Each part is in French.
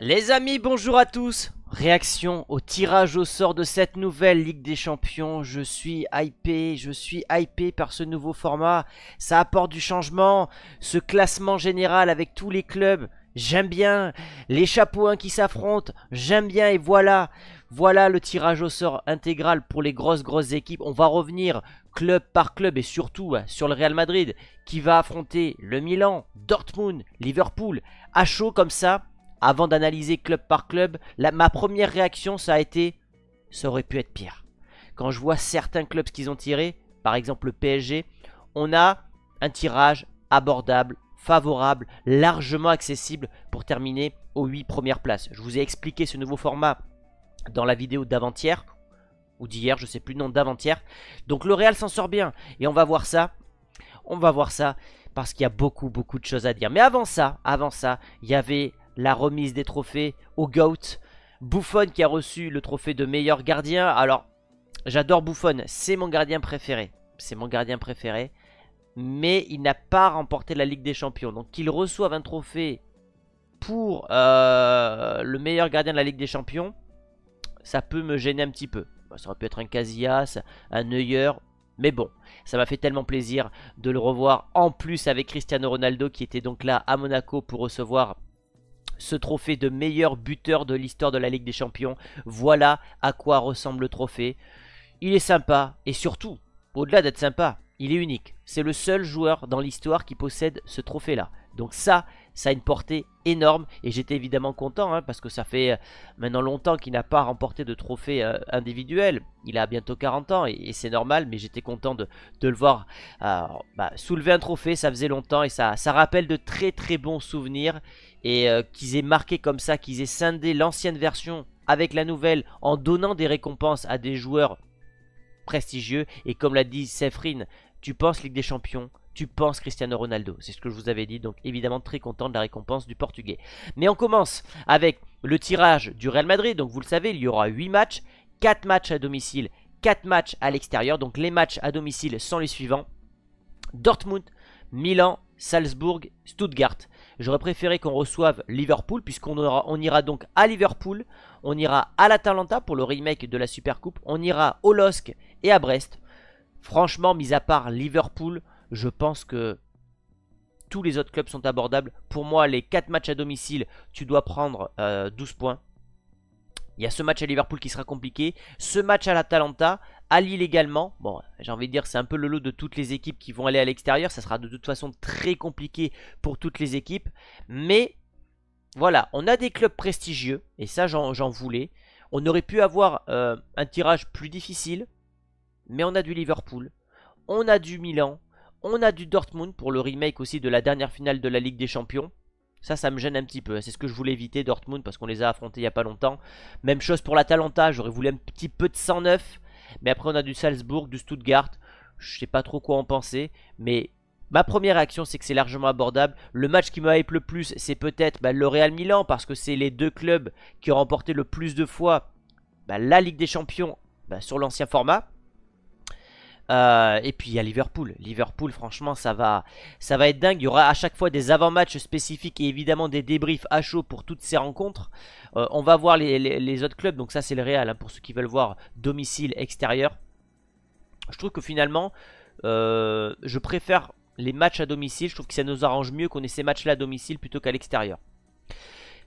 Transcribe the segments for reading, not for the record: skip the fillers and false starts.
Les amis, bonjour à tous. Réaction au tirage au sort de cette nouvelle Ligue des Champions. Je suis hypé par ce nouveau format. Ça apporte du changement. Ce classement général avec tous les clubs, j'aime bien. Les chapeaux 1 qui s'affrontent, j'aime bien. Et voilà le tirage au sort intégral pour les grosses équipes. On va revenir club par club et surtout sur le Real Madrid qui va affronter le Milan, Dortmund, Liverpool. À chaud comme ça. Avant d'analyser club par club, ma première réaction ça a été ça aurait pu être pire. Quand je vois certains clubs qu'ils ont tirés, par exemple le PSG, on a un tirage abordable, favorable, largement accessible pour terminer aux 8 premières places. Je vous ai expliqué ce nouveau format dans la vidéo d'avant-hier, ou d'hier, je sais plus, non d'avant-hier. Donc le Real s'en sort bien et on va voir ça. Parce qu'il y a beaucoup de choses à dire. Mais avant ça, il y avait la remise des trophées au GOAT. Buffon qui a reçu le trophée de meilleur gardien. Alors, j'adore Buffon, c'est mon gardien préféré. Mais il n'a pas remporté la Ligue des Champions. Donc qu'il reçoive un trophée pour le meilleur gardien de la Ligue des Champions, ça peut me gêner un petit peu. Ça aurait pu être un Casillas, un Neuer. Mais bon, ça m'a fait tellement plaisir de le revoir en plus avec Cristiano Ronaldo qui était donc là à Monaco pour recevoir ce trophée de meilleur buteur de l'histoire de la Ligue des Champions. Voilà à quoi ressemble le trophée. Il est sympa et surtout, au-delà d'être sympa, il est unique. C'est le seul joueur dans l'histoire qui possède ce trophée-là. Donc ça a une portée énorme et j'étais évidemment content parce que ça fait maintenant longtemps qu'il n'a pas remporté de trophée individuel. Il a bientôt 40 ans et c'est normal, mais j'étais content de le voir soulever un trophée. Ça faisait longtemps et ça rappelle de très bons souvenirs et qu'ils aient marqué comme ça, qu'ils aient scindé l'ancienne version avec la nouvelle en donnant des récompenses à des joueurs prestigieux. Et comme l'a dit Séphine, tu penses Ligue des Champions, tu penses Cristiano Ronaldo. C'est ce que je vous avais dit, donc évidemment très content de la récompense du Portugais. Mais on commence avec le tirage du Real Madrid. Donc vous le savez, il y aura 8 matchs, 4 matchs à domicile, 4 matchs à l'extérieur. Donc les matchs à domicile sont les suivants: Dortmund, Milan, Salzbourg, Stuttgart. J'aurais préféré qu'on reçoive Liverpool, puisqu'on ira donc à Liverpool, on ira à l'Atalanta pour le remake de la Supercoupe, on ira au LOSC et à Brest. Franchement, mis à part Liverpool, je pense que tous les autres clubs sont abordables. Pour moi, les 4 matchs à domicile, tu dois prendre 12 points. Il y a ce match à Liverpool qui sera compliqué. Ce match à l'Atalanta, à Lille également. Bon, j'ai envie de dire, c'est un peu le lot de toutes les équipes qui vont aller à l'extérieur. Ça sera de toute façon très compliqué pour toutes les équipes. Mais voilà, on a des clubs prestigieux. Et ça, j'en voulais. On aurait pu avoir un tirage plus difficile. Mais on a du Liverpool. On a du Milan. On a du Dortmund pour le remake aussi de la dernière finale de la Ligue des Champions. Ça me gêne un petit peu. C'est ce que je voulais éviter, Dortmund, parce qu'on les a affrontés il n'y a pas longtemps. Même chose pour l'Atalanta. J'aurais voulu un petit peu de 109. Mais après, on a du Salzbourg, du Stuttgart. Je sais pas trop quoi en penser. Mais ma première réaction, c'est que c'est largement abordable. Le match qui me hype le plus, c'est peut-être le Real Milan, parce que c'est les deux clubs qui ont remporté le plus de fois la Ligue des Champions sur l'ancien format. Et puis il y a Liverpool. Liverpool, franchement, ça va être dingue. Il y aura à chaque fois des avant-matchs spécifiques et évidemment des débriefs à chaud pour toutes ces rencontres. On va voir les autres clubs. Donc ça, c'est le Real pour ceux qui veulent voir domicile, extérieur. Je trouve que finalement, je préfère les matchs à domicile. Je trouve que ça nous arrange mieux qu'on ait ces matchs-là à domicile plutôt qu'à l'extérieur.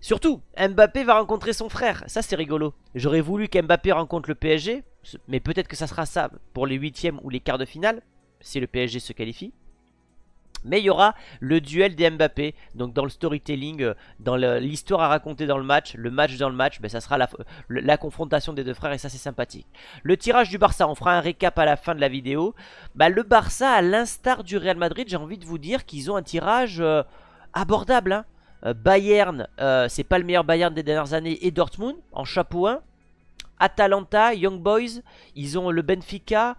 Surtout, Mbappé va rencontrer son frère. Ça, c'est rigolo. J'aurais voulu qu'Mbappé rencontre le PSG. Mais peut-être que ça sera ça pour les huitièmes ou les quarts de finale, si le PSG se qualifie. Mais il y aura le duel des Mbappé. Donc dans le storytelling, dans l'histoire à raconter dans le match dans le match, ça sera la confrontation des deux frères et ça c'est sympathique. Le tirage du Barça, on fera un récap à la fin de la vidéo. Le Barça, à l'instar du Real Madrid, j'ai envie de vous dire qu'ils ont un tirage abordable. Bayern, c'est pas le meilleur Bayern des dernières années, et Dortmund en chapeau 1. Atalanta, Young Boys, ils ont le Benfica,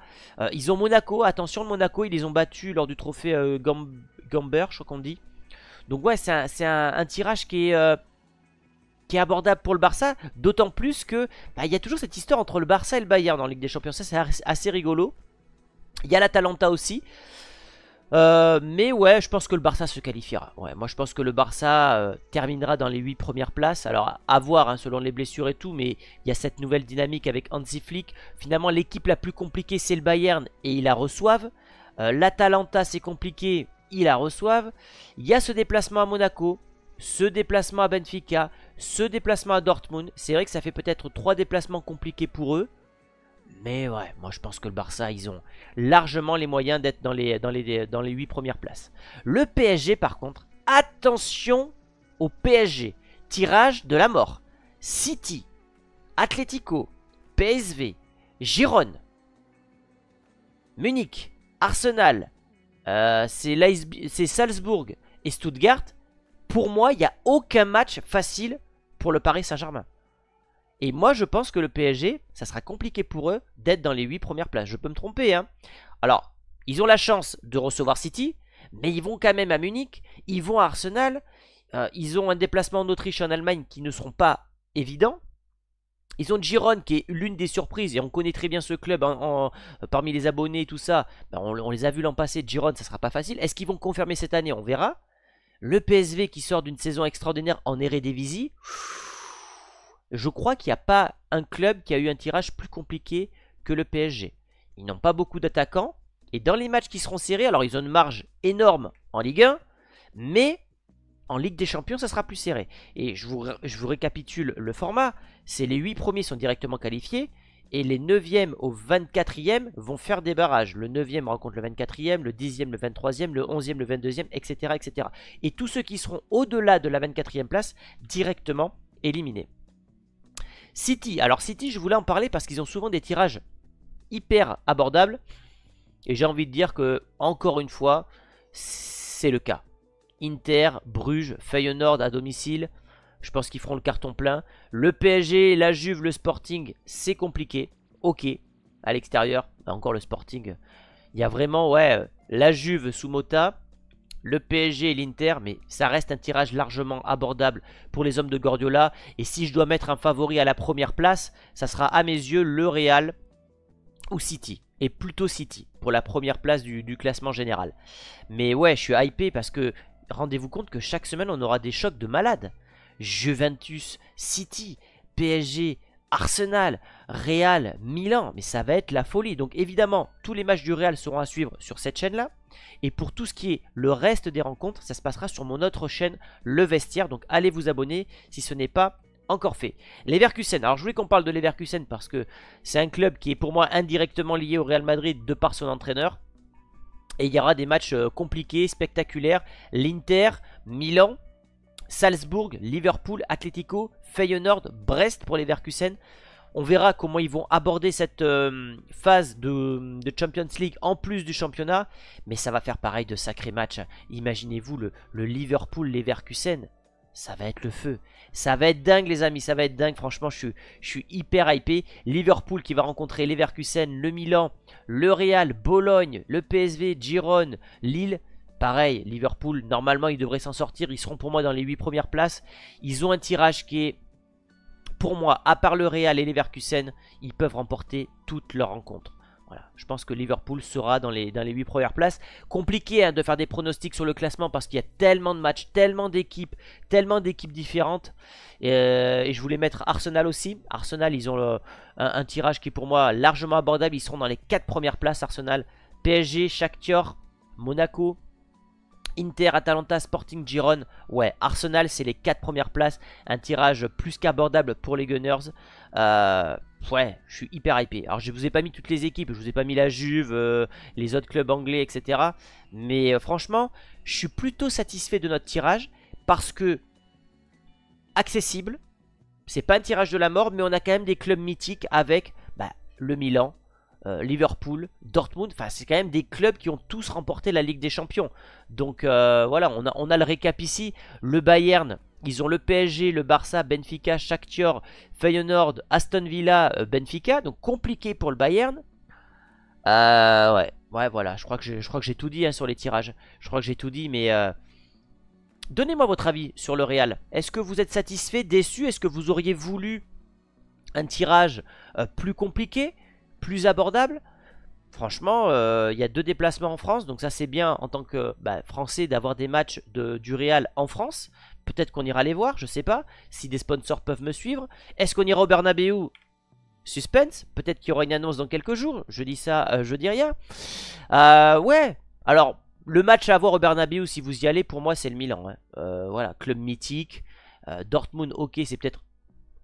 ils ont Monaco. Attention, le Monaco, ils les ont battus lors du trophée Gamber, je crois qu'on dit. Donc ouais, c'est un tirage qui est abordable pour le Barça. D'autant plus que il y a toujours cette histoire entre le Barça et le Bayern en Ligue des Champions. Ça, c'est assez rigolo. Il y a l'Atalanta aussi. Mais ouais, je pense que le Barça se qualifiera. Ouais, moi je pense que le Barça terminera dans les 8 premières places. Alors à voir hein, selon les blessures et tout, mais il y a cette nouvelle dynamique avec Hansi Flick. Finalement l'équipe la plus compliquée c'est le Bayern et ils la reçoivent. L'Atalanta c'est compliqué, ils la reçoivent. Il y a ce déplacement à Monaco, ce déplacement à Benfica, ce déplacement à Dortmund. C'est vrai que ça fait peut-être 3 déplacements compliqués pour eux. Mais ouais, moi je pense que le Barça, ils ont largement les moyens d'être dans les 8 premières places. Le PSG par contre, attention au PSG. Tirage de la mort. City, Atlético, PSV, Girone, Munich, Arsenal, c'est Salzbourg et Stuttgart. Pour moi, il n'y a aucun match facile pour le Paris Saint-Germain. Et moi, je pense que le PSG, ça sera compliqué pour eux d'être dans les 8 premières places. Je peux me tromper, hein. Alors, ils ont la chance de recevoir City, mais ils vont quand même à Munich, ils vont à Arsenal, ils ont un déplacement en Autriche et en Allemagne qui ne seront pas évidents. Ils ont Girone qui est l'une des surprises, et on connaît très bien ce club parmi les abonnés et tout ça. Ben, on les a vus l'an passé, Girone, ça sera pas facile. Est-ce qu'ils vont confirmer cette année? On verra. Le PSV qui sort d'une saison extraordinaire en Eredivisie. Je crois qu'il n'y a pas un club qui a eu un tirage plus compliqué que le PSG. Ils n'ont pas beaucoup d'attaquants. Et dans les matchs qui seront serrés, alors ils ont une marge énorme en Ligue 1. Mais en Ligue des Champions, ça sera plus serré. Et je vous récapitule le format. C'est les 8 premiers sont directement qualifiés. Et les 9e au 24e vont faire des barrages. Le 9e rencontre le 24e, le 10e le 23e, le 11e le 22e, etc. etc. Et tous ceux qui seront au-delà de la 24e place, directement éliminés. City, alors City je voulais en parler parce qu'ils ont souvent des tirages hyper abordables. Et j'ai envie de dire que, encore une fois, c'est le cas. Inter, Bruges, Feyenoord à domicile, je pense qu'ils feront le carton plein. Le PSG, la Juve, le Sporting, c'est compliqué. Ok, à l'extérieur, encore le Sporting. Il y a vraiment, ouais, la Juve sous Mota, le PSG et l'Inter, mais ça reste un tirage largement abordable pour les hommes de Guardiola. Et si je dois mettre un favori à la première place, ça sera à mes yeux le Real ou City. Et plutôt City pour la première place du classement général. Mais ouais, je suis hypé parce que rendez-vous compte que chaque semaine on aura des chocs de malades. Juventus, City, PSG, Arsenal, Real, Milan, mais ça va être la folie. Donc évidemment, tous les matchs du Real seront à suivre sur cette chaîne-là. Et pour tout ce qui est le reste des rencontres, ça se passera sur mon autre chaîne, Le Vestiaire. Donc allez vous abonner si ce n'est pas encore fait. Leverkusen, alors je voulais qu'on parle de Leverkusen parce que c'est un club qui est pour moi indirectement lié au Real Madrid de par son entraîneur. Et il y aura des matchs compliqués, spectaculaires. L'Inter, Milan, Salzbourg, Liverpool, Atlético, Feyenoord, Brest pour les Leverkusen. On verra comment ils vont aborder cette phase de Champions League en plus du championnat. Mais ça va faire pareil de sacrés matchs. Imaginez-vous le Liverpool-Leverkusen. Ça va être le feu. Ça va être dingue les amis, ça va être dingue. Franchement, je suis hyper hypé. Liverpool qui va rencontrer Leverkusen, le Milan, le Real, Bologne, le PSV, Girone, Lille. Pareil, Liverpool, normalement ils devraient s'en sortir. Ils seront pour moi dans les 8 premières places. Ils ont un tirage qui est, pour moi, à part le Real et Leverkusen, ils peuvent remporter toutes leurs rencontres. Voilà, je pense que Liverpool sera dans les 8 premières places. Compliqué hein, de faire des pronostics sur le classement parce qu'il y a tellement de matchs, tellement d'équipes différentes. Et je voulais mettre Arsenal aussi. Arsenal, ils ont un tirage qui est pour moi largement abordable. Ils seront dans les 4 premières places. Arsenal, PSG, Shakhtar, Monaco, Inter, Atalanta, Sporting, Girone. Ouais, Arsenal, c'est les 4 premières places. Un tirage plus qu'abordable pour les Gunners. Ouais, je suis hyper hypé. Alors, je vous ai pas mis toutes les équipes. Je vous ai pas mis la Juve, les autres clubs anglais, etc. Mais franchement, je suis plutôt satisfait de notre tirage. Parce que, accessible. C'est pas un tirage de la mort. Mais on a quand même des clubs mythiques avec le Milan, Liverpool, Dortmund, enfin c'est quand même des clubs qui ont tous remporté la Ligue des Champions. Donc voilà, on a le récap ici. Le Bayern, ils ont le PSG, le Barça, Benfica, Shakhtar, Feyenoord, Aston Villa, Benfica. Donc compliqué pour le Bayern. Ouais voilà, je crois que j'ai tout dit hein, sur les tirages. Je crois que j'ai tout dit, mais donnez-moi votre avis sur le Real. Est-ce que vous êtes satisfait, déçu? Est-ce que vous auriez voulu un tirage plus compliqué, plus abordable? Franchement, il y a 2 déplacements en France, donc ça c'est bien en tant que Français d'avoir des matchs du Real en France. Peut-être qu'on ira les voir, je sais pas, si des sponsors peuvent me suivre. Est-ce qu'on ira au Bernabeu? Suspense, peut-être qu'il y aura une annonce dans quelques jours, je dis ça, je dis rien. Ouais, alors le match à avoir au Bernabeu si vous y allez, pour moi c'est le Milan, hein. Voilà, club mythique. Dortmund, ok, c'est peut-être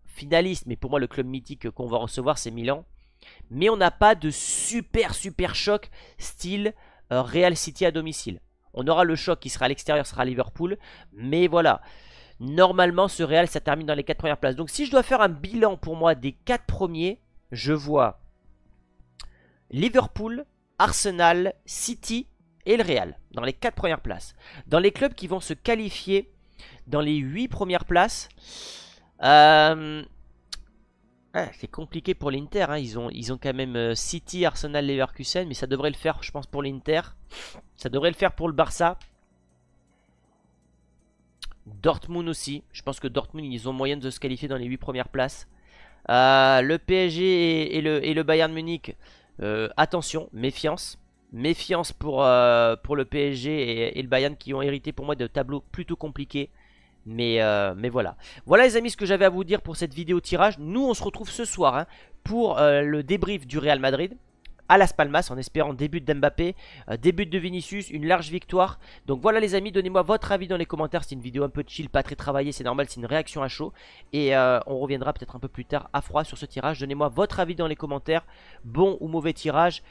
finaliste, mais pour moi le club mythique qu'on va recevoir c'est Milan. Mais on n'a pas de super choc style Real City à domicile. On aura le choc qui sera à l'extérieur, sera à Liverpool. Mais voilà, normalement ce Real ça termine dans les 4 premières places. Donc si je dois faire un bilan pour moi des 4 premiers, je vois Liverpool, Arsenal, City et le Real dans les 4 premières places. Dans les clubs qui vont se qualifier dans les 8 premières places, c'est compliqué pour l'Inter, hein. Ils ont quand même City, Arsenal, Leverkusen, mais ça devrait le faire, je pense, pour l'Inter. Ça devrait le faire pour le Barça. Dortmund aussi. Je pense que Dortmund, ils ont moyen de se qualifier dans les 8 premières places. Le PSG et le Bayern Munich, attention, méfiance. Méfiance pour le PSG et le Bayern qui ont hérité pour moi de tableaux plutôt compliqués. Mais voilà. Voilà les amis ce que j'avais à vous dire pour cette vidéo tirage. Nous on se retrouve ce soir, hein, pour le débrief du Real Madrid à Las Palmas en espérant des buts d'Mbappé, des buts de Vinicius, une large victoire. Donc voilà les amis, donnez-moi votre avis dans les commentaires. C'est une vidéo un peu chill, pas très travaillée, c'est normal, c'est une réaction à chaud. Et on reviendra peut-être un peu plus tard à froid sur ce tirage. Donnez-moi votre avis dans les commentaires, bon ou mauvais tirage.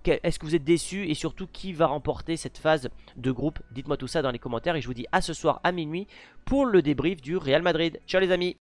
Est-ce que vous êtes déçus et surtout qui va remporter cette phase de groupe? Dites-moi tout ça dans les commentaires et je vous dis à ce soir à minuit pour le débrief du Real Madrid. Ciao les amis!